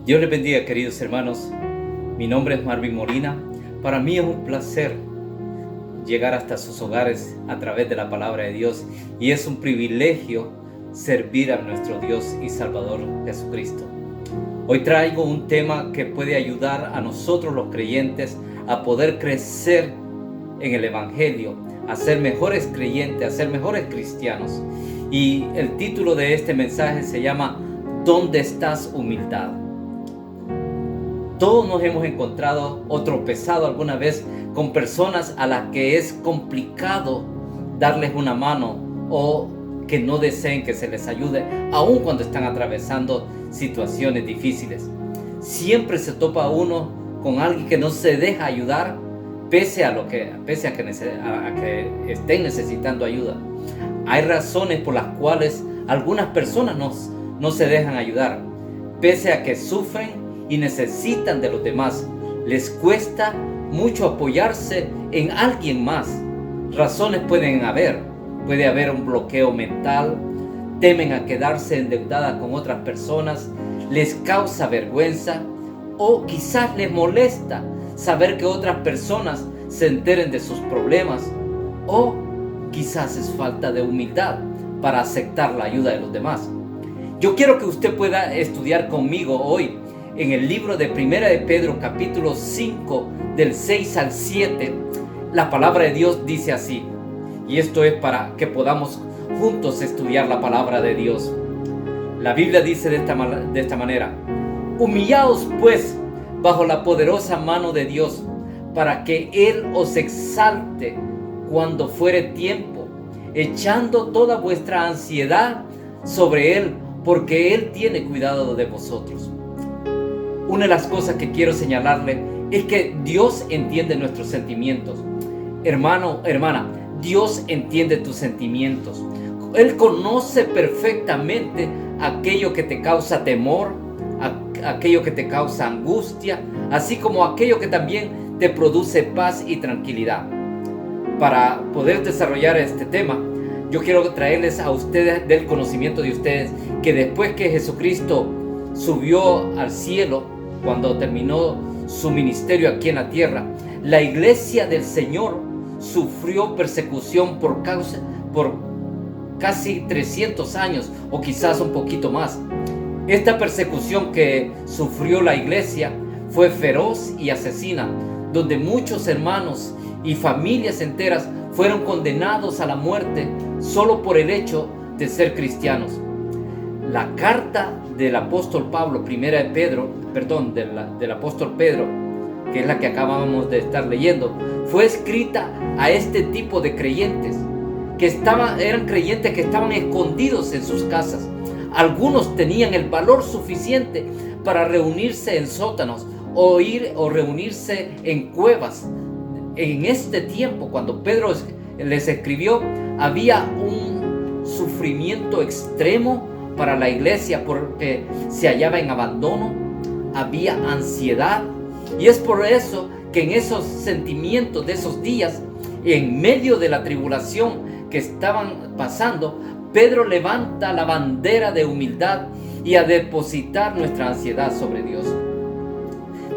Dios les bendiga, queridos hermanos. Mi nombre es Marvin Molina. Para mí es un placer llegar hasta sus hogares a través de la palabra de Dios, y es un privilegio servir a nuestro Dios y Salvador Jesucristo. Hoy traigo un tema que puede ayudar a nosotros los creyentes a poder crecer en el Evangelio, a ser mejores creyentes, a ser mejores cristianos. Y el título de este mensaje se llama ¿Dónde estás, humildad? Todos nos hemos encontrado o tropezado alguna vez con personas a las que es complicado darles una mano o que no deseen que se les ayude, aun cuando están atravesando situaciones difíciles. Siempre se topa uno con alguien que no se deja ayudar pese a que estén necesitando ayuda. Hay razones por las cuales algunas personas no se dejan ayudar, pese a que sufren y necesitan de los demás. Les cuesta mucho apoyarse en alguien más. Razones pueden haber. Puede haber un bloqueo mental, temen a quedarse endeudadas con otras personas, les causa vergüenza o quizás les molesta saber que otras personas se enteren de sus problemas, o quizás es falta de humildad para aceptar la ayuda de los demás. Yo quiero que usted pueda estudiar conmigo hoy en el libro de Primera de Pedro, capítulo 5, del 6 al 7, la palabra de Dios dice así, y esto es para que podamos juntos estudiar la palabra de Dios. La Biblia dice de esta manera: humillaos pues bajo la poderosa mano de Dios, para que Él os exalte cuando fuere tiempo, echando toda vuestra ansiedad sobre Él, porque Él tiene cuidado de vosotros. Una de las cosas que quiero señalarle es que Dios entiende nuestros sentimientos. Hermano, hermana, Dios entiende tus sentimientos. Él conoce perfectamente aquello que te causa temor, aquello que te causa angustia, así como aquello que también te produce paz y tranquilidad. Para poder desarrollar este tema, yo quiero traerles a ustedes del conocimiento de ustedes que después que Jesucristo subió al cielo, cuando terminó su ministerio aquí en la tierra, la iglesia del Señor sufrió persecución por casi 300 años o quizás un poquito más. Esta persecución que sufrió la iglesia fue feroz y asesina, donde muchos hermanos y familias enteras fueron condenados a la muerte solo por el hecho de ser cristianos. La carta del apóstol Pablo, del apóstol Pedro, que es la que acabamos de estar leyendo, fue escrita a este tipo de creyentes eran creyentes que estaban escondidos en sus casas. Algunos tenían el valor suficiente para reunirse en sótanos o reunirse en cuevas. En este tiempo, cuando Pedro les escribió, había un sufrimiento extremo para la iglesia porque se hallaba en abandono, había ansiedad, y es por eso que en esos sentimientos de esos días, en medio de la tribulación que estaban pasando, Pedro levanta la bandera de humildad y a depositar nuestra ansiedad sobre Dios.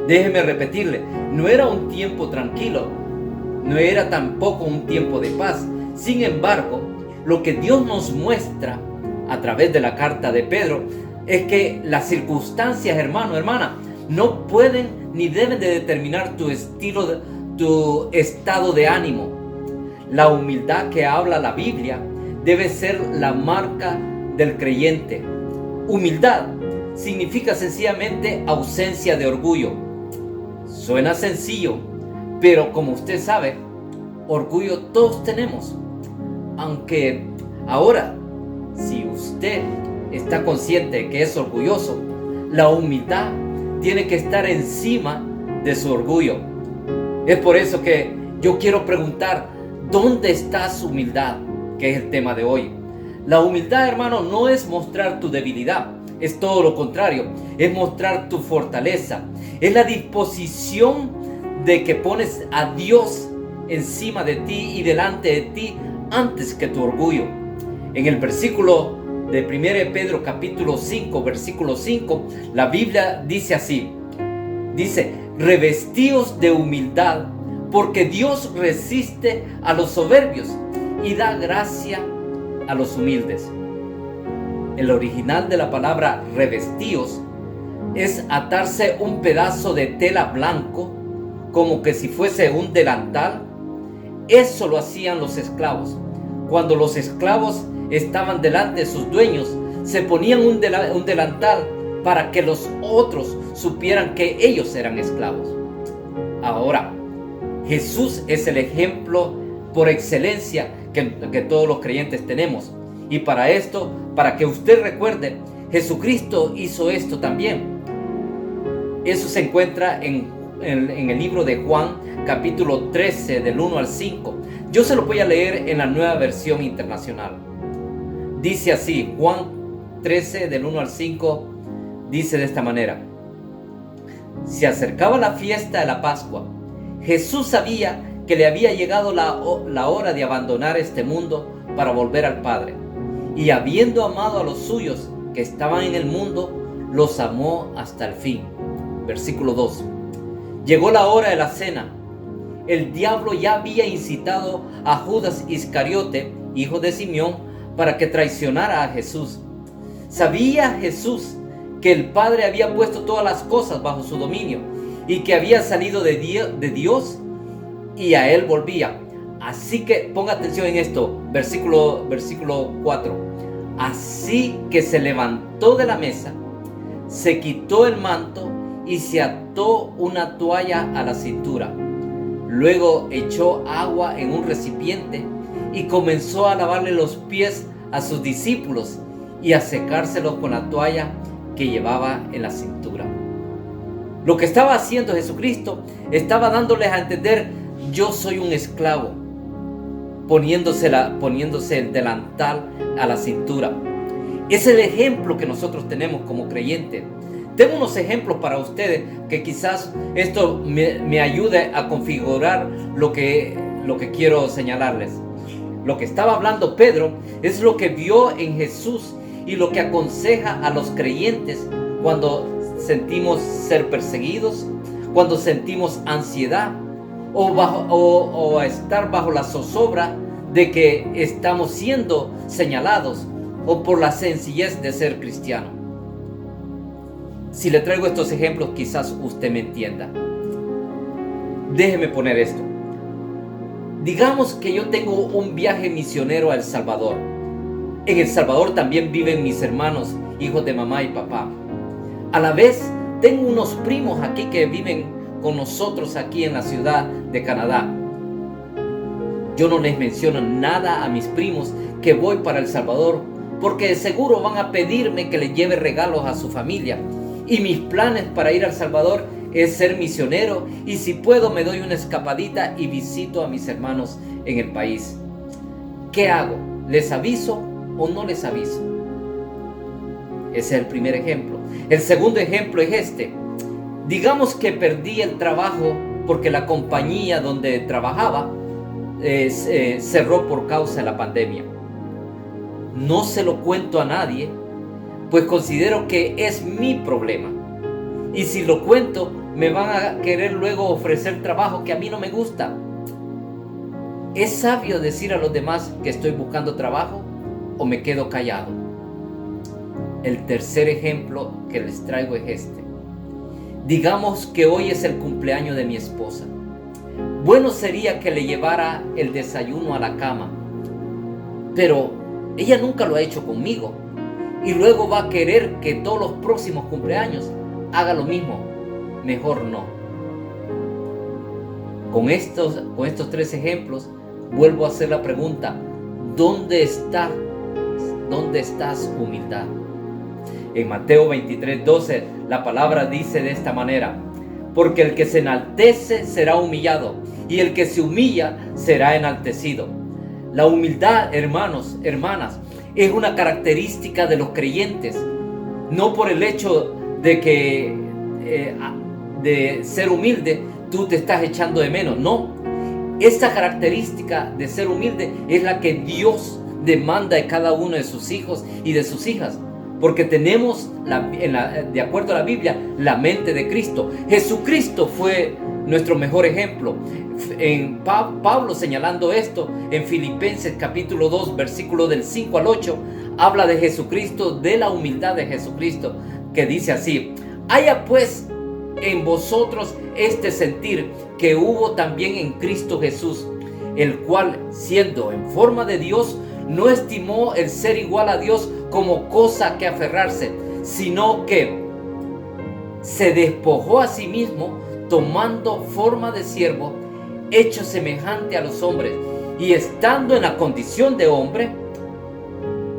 Déjeme repetirle, no era un tiempo tranquilo, no era tampoco un tiempo de paz. Sin embargo, lo que Dios nos muestra a través de la carta de Pedro es que las circunstancias, hermano, hermana, no pueden ni deben de determinar tu estado de ánimo. La humildad que habla la Biblia debe ser la marca del creyente. Humildad significa sencillamente ausencia de orgullo. Suena sencillo, pero como usted sabe, orgullo todos tenemos. Aunque ahora, si usted está consciente de que es orgulloso, la humildad tiene que estar encima de su orgullo. Es por eso que yo quiero preguntar, ¿dónde está su humildad? Que es el tema de hoy. La humildad, hermano, no es mostrar tu debilidad, es todo lo contrario, es mostrar tu fortaleza, es la disposición de que pones a Dios encima de ti y delante de ti antes que tu orgullo. En el versículo de 1 Pedro capítulo 5, versículo 5, la Biblia dice así, dice, revestíos de humildad, porque Dios resiste a los soberbios y da gracia a los humildes. El original de la palabra revestíos es atarse un pedazo de tela blanco, como que si fuese un delantal. Eso lo hacían los esclavos. Cuando los esclavos estaban delante de sus dueños, se ponían un delantal para que los otros supieran que ellos eran esclavos. Ahora, Jesús es el ejemplo por excelencia que todos los creyentes tenemos. Y para esto, para que usted recuerde, Jesucristo hizo esto también. Eso se encuentra en el libro de Juan, capítulo 13, del 1 al 5. Yo se lo voy a leer en la Nueva Versión Internacional. Dice así, Juan 13, del 1 al 5, dice de esta manera. Se acercaba la fiesta de la Pascua. Jesús sabía que le había llegado la hora de abandonar este mundo para volver al Padre. Y habiendo amado a los suyos que estaban en el mundo, los amó hasta el fin. Versículo 2. Llegó la hora de la cena. El diablo ya había incitado a Judas Iscariote, hijo de Simeón, para que traicionara a Jesús. Sabía Jesús que el Padre había puesto todas las cosas bajo su dominio y que había salido de Dios y a él volvía. Así que ponga atención en esto, versículo 4. Así que se levantó de la mesa, se quitó el manto y se ató una toalla a la cintura. Luego echó agua en un recipiente y comenzó a lavarle los pies a sus discípulos y a secárselos con la toalla que llevaba en la cintura. Lo que estaba haciendo Jesucristo, estaba dándoles a entender: yo soy un esclavo, poniéndose el delantal a la cintura. Es el ejemplo que nosotros tenemos como creyentes. Tengo unos ejemplos para ustedes que quizás esto me ayude a configurar lo que quiero señalarles. Lo que estaba hablando Pedro es lo que vio en Jesús y lo que aconseja a los creyentes cuando sentimos ser perseguidos, cuando sentimos ansiedad o estar bajo la zozobra de que estamos siendo señalados, o por la sencillez de ser cristiano. Si le traigo estos ejemplos, quizás usted me entienda. Déjeme poner esto. Digamos que yo tengo un viaje misionero a El Salvador. En El Salvador también viven mis hermanos, hijos de mamá y papá. A la vez, tengo unos primos aquí que viven con nosotros aquí en la ciudad de Canadá. Yo no les menciono nada a mis primos que voy para El Salvador, porque de seguro van a pedirme que les lleve regalos a su familia. Y mis planes para ir a El Salvador es ser misionero, y si puedo me doy una escapadita y visito a mis hermanos en el país. ¿Qué hago? ¿Les aviso o no les aviso? Ese es el primer ejemplo. El segundo ejemplo es este. Digamos que perdí el trabajo porque la compañía donde trabajaba cerró por causa de la pandemia. No se lo cuento a nadie, pues considero que es mi problema. Y si lo cuento, me van a querer luego ofrecer trabajo que a mí no me gusta. ¿Es sabio decir a los demás que estoy buscando trabajo o me quedo callado? El tercer ejemplo que les traigo es este. Digamos que hoy es el cumpleaños de mi esposa. Bueno sería que le llevara el desayuno a la cama, pero ella nunca lo ha hecho conmigo y luego va a querer que todos los próximos cumpleaños haga lo mismo. Mejor no. Con estos tres ejemplos vuelvo a hacer la pregunta: ¿dónde estás, humildad? En Mateo 23:12 la palabra dice de esta manera: porque el que se enaltece será humillado, y el que se humilla será enaltecido. La humildad, hermanos, hermanas, es una característica de los creyentes, no por el hecho de que de ser humilde tú te estás echando de menos, no. Esta característica de ser humilde es la que Dios demanda de cada uno de sus hijos y de sus hijas. Porque tenemos, de acuerdo a la Biblia, la mente de Cristo. Jesucristo fue nuestro mejor ejemplo. Pablo, señalando esto en Filipenses capítulo 2, versículo del 5 al 8, habla de Jesucristo, de la humildad de Jesucristo, que dice así: haya pues en vosotros este sentir que hubo también en Cristo Jesús, el cual, siendo en forma de Dios, no estimó el ser igual a Dios como cosa que aferrarse, sino que se despojó a sí mismo, tomando forma de siervo, hecho semejante a los hombres, y estando en la condición de hombre,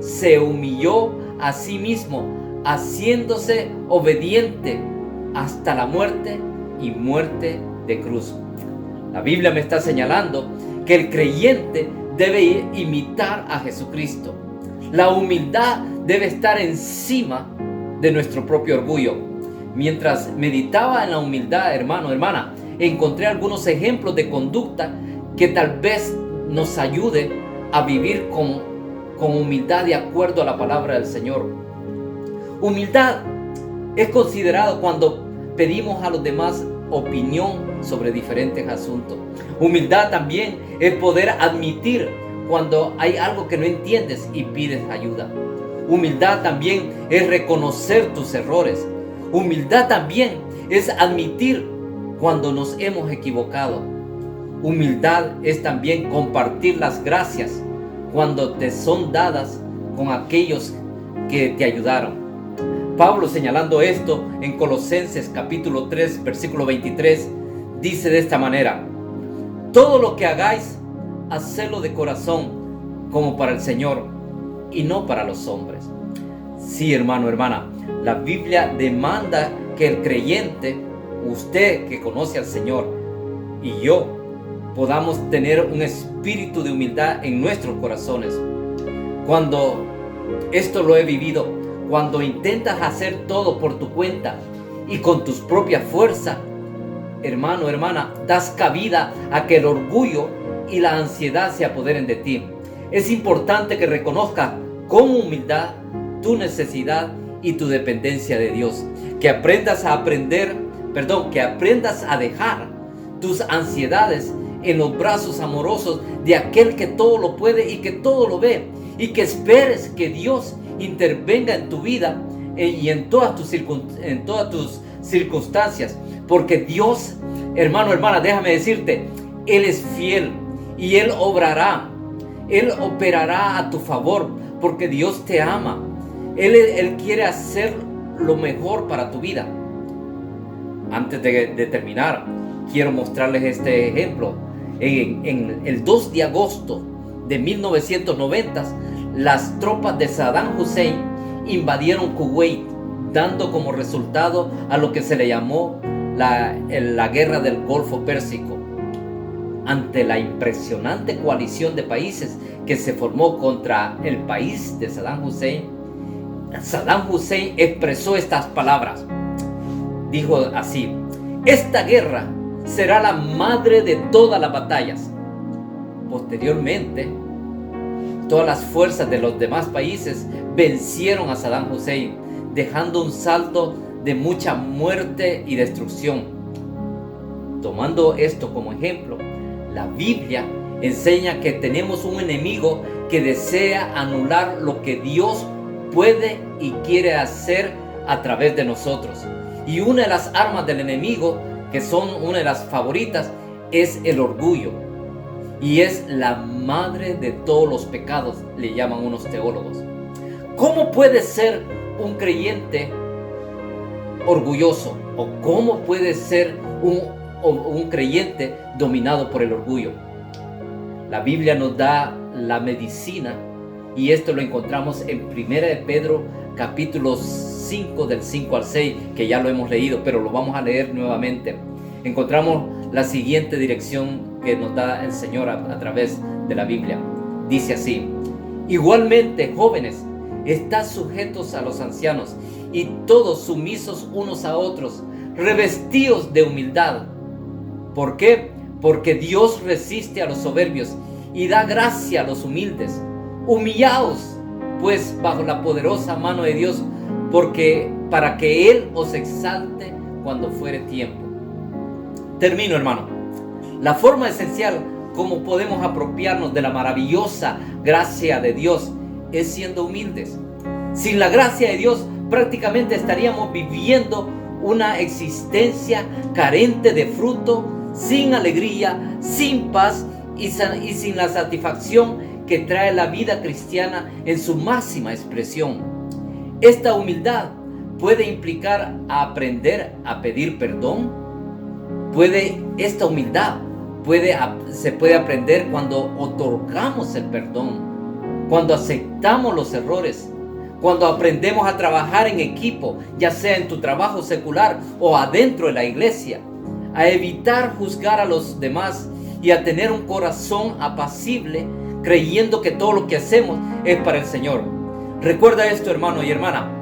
se humilló a sí mismo, haciéndose obediente hasta la muerte y muerte de cruz. La Biblia me está señalando que el creyente debe imitar a Jesucristo. La humildad debe estar encima de nuestro propio orgullo. Mientras meditaba en la humildad, hermano, hermana, encontré algunos ejemplos de conducta que tal vez nos ayude a vivir con humildad de acuerdo a la palabra del Señor. Humildad es considerado cuando pedimos a los demás opinión sobre diferentes asuntos. Humildad también es poder admitir cuando hay algo que no entiendes y pides ayuda. Humildad también es reconocer tus errores. Humildad también es admitir cuando nos hemos equivocado. Humildad es también compartir las gracias cuando te son dadas con aquellos que te ayudaron. Pablo, señalando esto en Colosenses capítulo 3, versículo 23, dice de esta manera: todo lo que hagáis, hacedlo de corazón, como para el Señor y no para los hombres. Sí, hermano, hermana, la Biblia demanda que el creyente, usted que conoce al Señor y yo, podamos tener un espíritu de humildad en nuestros corazones. Cuando esto lo he vivido, cuando intentas hacer todo por tu cuenta y con tus propias fuerzas, hermano, hermana, das cabida a que el orgullo y la ansiedad se apoderen de ti. Es importante que reconozcas con humildad tu necesidad y tu dependencia de Dios. Que aprendas a dejar tus ansiedades en los brazos amorosos de aquel que todo lo puede y que todo lo ve. Y que esperes que Dios intervenga en tu vida y en todas tus circunstancias. Porque Dios, hermano, hermana, déjame decirte, Él es fiel y Él obrará. Él operará a tu favor porque Dios te ama. Él quiere hacer lo mejor para tu vida. Antes de terminar, quiero mostrarles este ejemplo. En el 2 de agosto de 1990, las tropas de Saddam Hussein invadieron Kuwait, dando como resultado a lo que se le llamó la guerra del Golfo Pérsico. Ante la impresionante coalición de países que se formó contra el país de Saddam Hussein expresó estas palabras. Dijo así: esta guerra será la madre de todas las batallas. Posteriormente, todas las fuerzas de los demás países vencieron a Saddam Hussein, dejando un saldo de mucha muerte y destrucción. Tomando esto como ejemplo, la Biblia enseña que tenemos un enemigo que desea anular lo que Dios puede y quiere hacer a través de nosotros. Y una de las armas del enemigo, que son una de las favoritas, es el orgullo. Y es la madre de todos los pecados, le llaman unos teólogos. ¿Cómo puede ser un creyente orgulloso? ¿O cómo puede ser un creyente dominado por el orgullo? La Biblia nos da la medicina, y esto lo encontramos en 1 de Pedro capítulo 5 del 5 al 6, que ya lo hemos leído, pero lo vamos a leer nuevamente. Encontramos la siguiente dirección que nos da el Señor a través de la Biblia. Dice así: igualmente, jóvenes, estad sujetos a los ancianos y todos sumisos unos a otros, revestidos de humildad. ¿Por qué? Porque Dios resiste a los soberbios y da gracia a los humildes. Humillaos pues bajo la poderosa mano de Dios, para que Él os exalte cuando fuere tiempo. Termino, hermano. La forma esencial como podemos apropiarnos de la maravillosa gracia de Dios es siendo humildes. Sin la gracia de Dios prácticamente estaríamos viviendo una existencia carente de fruto, sin alegría, sin paz y sin la satisfacción que trae la vida cristiana en su máxima expresión. Esta humildad puede implicar aprender a pedir perdón. Esta humildad se puede aprender cuando otorgamos el perdón, cuando aceptamos los errores, cuando aprendemos a trabajar en equipo, ya sea en tu trabajo secular o adentro de la iglesia, a evitar juzgar a los demás y a tener un corazón apacible, creyendo que todo lo que hacemos es para el Señor. Recuerda esto, hermano y hermana.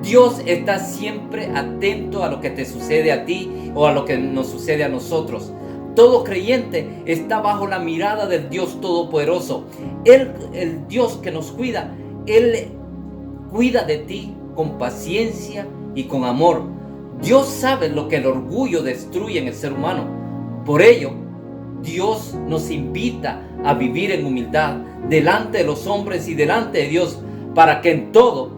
Dios está siempre atento a lo que te sucede a ti o a lo que nos sucede a nosotros. Todo creyente está bajo la mirada del Dios Todopoderoso. El Dios que nos cuida, Él cuida de ti con paciencia y con amor. Dios sabe lo que el orgullo destruye en el ser humano. Por ello, Dios nos invita a vivir en humildad delante de los hombres y delante de Dios, para que en todo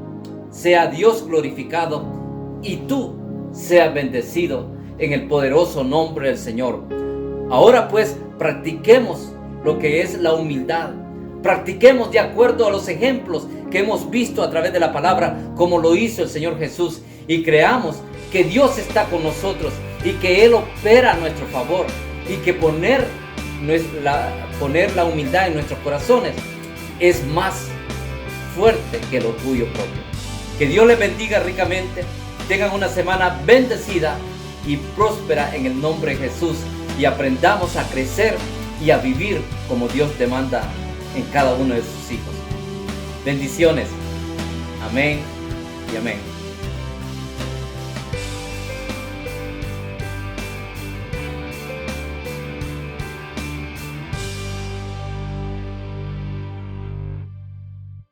sea Dios glorificado y tú seas bendecido en el poderoso nombre del Señor. Ahora pues, practiquemos lo que es la humildad. Practiquemos de acuerdo a los ejemplos que hemos visto a través de la palabra, como lo hizo el Señor Jesús, y creamos que Dios está con nosotros y que Él opera a nuestro favor, y que poner la humildad en nuestros corazones es más fuerte que el orgullo propio. Que Dios les bendiga ricamente. Tengan una semana bendecida y próspera en el nombre de Jesús, y aprendamos a crecer y a vivir como Dios demanda en cada uno de sus hijos. Bendiciones. Amén y amén.